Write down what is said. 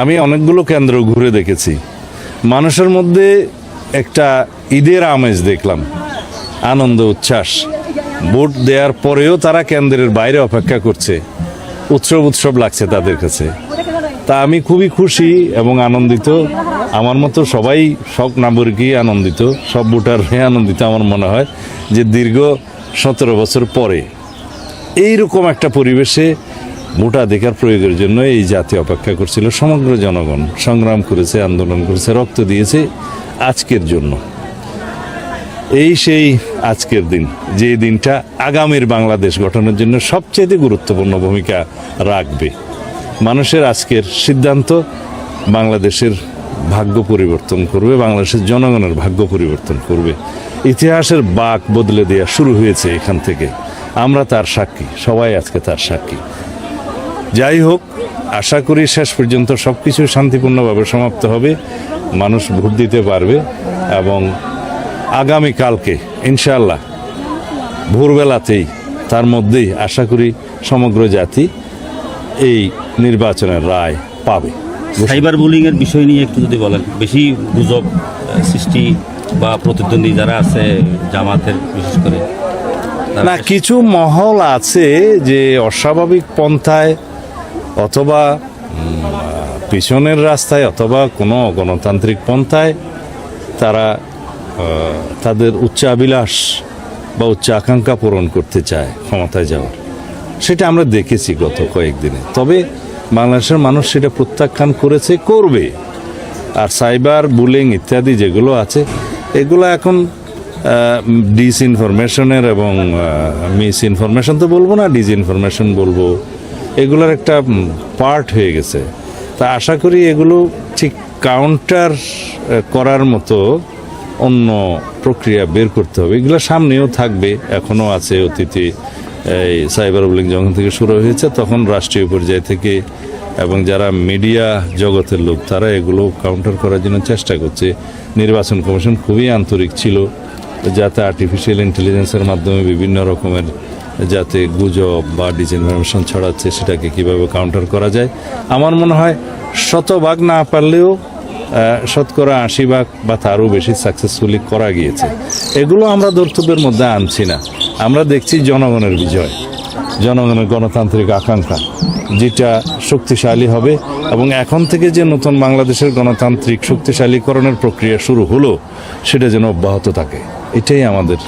আমি অনেকগুলো কেন্দ্র ঘুরে দেখেছি, মানুষের মধ্যে একটা ঈদের আমেজ দেখলাম, আনন্দ উচ্ছ্বাস। ভোট দেওয়ার পরেও তারা কেন্দ্রের বাইরে অপেক্ষা করছে, উৎসব লাগছে তাদের কাছে। তা আমি খুবই খুশি এবং আনন্দিত। আমার মতো সবাই, সব নাগরিকই আনন্দিত, সব ভোটারই আনন্দিত। আমার মনে হয় যে দীর্ঘ 17 বছর পরে এইরকম একটা পরিবেশে ভোটাধিকার প্রয়োগের জন্য এই জাতি অপেক্ষা করছিল। সমগ্র জনগণ সংগ্রাম করেছে, আন্দোলন করেছে, রক্ত দিয়েছে আজকের জন্য। সেই আজকের দিন, যে দিনটা আগামীর বাংলাদেশ গঠনের জন্য সবচেয়ে গুরুত্বপূর্ণ ভূমিকা রাখবে। মানুষের আজকের সিদ্ধান্ত বাংলাদেশের ভাগ্য পরিবর্তন করবে, বাংলাদেশের জনগণের ভাগ্য পরিবর্তন করবে। ইতিহাসের বাঁক বদলে দেওয়া শুরু হয়েছে এখান থেকে। আমরা তার সাক্ষী, সবাই আজকে তার সাক্ষী। যাই হোক, আশা করি শেষ পর্যন্ত সব কিছু শান্তিপূর্ণভাবে সমাপ্ত হবে, মানুষ ভোট দিতে পারবে এবং আগামীকালকে ইনশাআল্লাহ ভোরবেলাতেই, তার মধ্যেই আশা করি সমগ্র জাতি এই নির্বাচনের রায় পাবে। সাইবার বুলিং এর বিষয় নিয়ে একটু যদি বলেন, বেশি গুজব সৃষ্টি বা প্রতিদ্বন্দ্বী যারা আছে জামাতের বিশেষ করে, না, কিছু মহল আছে যে অস্বাভাবিক পন্থায় অথবা পিছনের রাস্তায় অথবা কোনো গণতান্ত্রিক পন্থায় তারা তাদের উচ্চাভিলাষ বা উচ্চ আকাঙ্ক্ষা পূরণ করতে চায় ক্ষমতায় যাওয়ার। সেটা আমরা দেখেছি গত কয়েকদিনে। তবে বাংলাদেশের মানুষ সেটা প্রত্যাখ্যান করেছে, করবে। আর সাইবার বুলিং ইত্যাদি যেগুলো আছে, এগুলো এখন ডিসইনফরমেশনের এবং মিস ইনফরমেশন তো বলবো না, ডিসইনফরমেশন বলবো, এগুলোর একটা পার্ট হয়ে গেছে। তা আশা করি এগুলো ঠিক কাউন্টার করার মতো অন্য প্রক্রিয়া বের করতে হবে। এগুলো সামনেও থাকবে, এখনও আছে। অতীতে এই সাইবার বুলিং যখন থেকে শুরু হয়েছে, তখন রাষ্ট্রীয় পর্যায় থেকে এবং যারা মিডিয়া জগতের লোক, তারা এগুলো কাউন্টার করার জন্য চেষ্টা করছে। নির্বাচন কমিশন খুবই আন্তরিক ছিল যাতে আর্টিফিশিয়াল ইন্টেলিজেন্সের মাধ্যমে বিভিন্ন রকমের যাতে গুজব বা ডিসইনফরমেশন ছড়াচ্ছে, সেটাকে কিভাবে কাউন্টার করা যায়। আমার মনে হয় 100% না পারলেও 80% বা তারও বেশি সাকসেসফুলি করা গিয়েছে। এগুলো আমরা দর্তব্যের মধ্যে আনছি না। আমরা দেখছি জনগণের বিজয়, জনগণের গণতান্ত্রিক আকাঙ্ক্ষা, যেটা শক্তিশালী হবে। এবং এখন থেকে যে নতুন বাংলাদেশের গণতান্ত্রিক শক্তিশালীকরণের প্রক্রিয়া শুরু হলো, সেটা যেন অব্যাহত থাকে, এটাই আমাদের